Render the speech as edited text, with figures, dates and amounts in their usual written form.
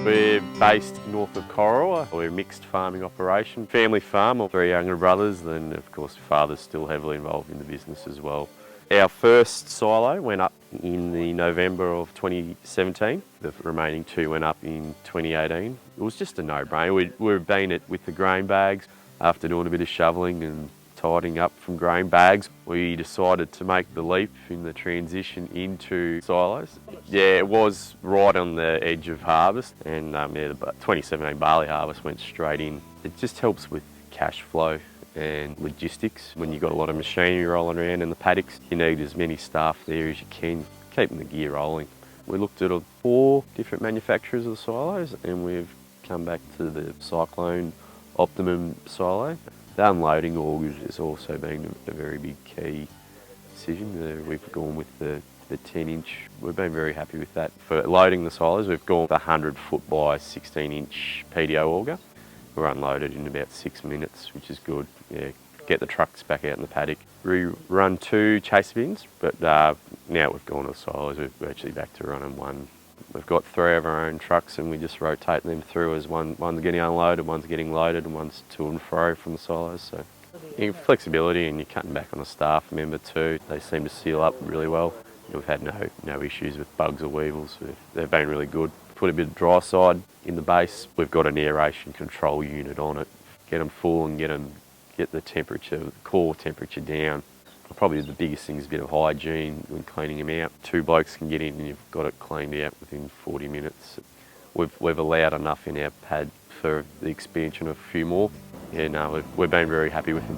We're based north of Corowa. We're a mixed farming operation. Family farm of 3 younger brothers, then of course father's still heavily involved in the business as well. Our first silo went up in the November of 2017. The remaining 2 went up in 2018. It was just a no-brainer. We've been it with the grain bags. After doing a bit of shoveling and tidying up from grain bags, we decided to make the leap in the transition into silos. Yeah, it was right on the edge of harvest, and the 2017 barley harvest went straight in. It just helps with cash flow and logistics. When you've got a lot of machinery rolling around in the paddocks, you need as many staff there as you can, keeping the gear rolling. We looked at 4 different manufacturers of the silos, and we've come back to the Cyclone Optimum silo. The unloading augers has also been a very big key decision. We've gone with the 10-inch. We've been very happy with that. For loading the silos, we've gone with a 100-foot by 16-inch PDO auger. We're unloaded in about 6 minutes, which is good. Yeah, get the trucks back out in the paddock. We run 2 chaser bins, but now we've gone to the silos, we're actually back to running 1. We've got 3 of our own trucks, and we just rotate them through as one's getting unloaded, one's getting loaded, and one's to and fro from the silos. So flexibility, and you're cutting back on a staff member too. They seem to seal up really well. We've had no issues with bugs or weevils. They've been really good. Put a bit of dry side in the base. We've got an aeration control unit on it. Get them full and get the temperature, the core temperature down. Probably the biggest thing is a bit of hygiene when cleaning them out. 2 blokes can get in and you've got it cleaned out within 40 minutes. We've allowed enough in our pad for the expansion of a few more. Yeah, no, we've been very happy with them.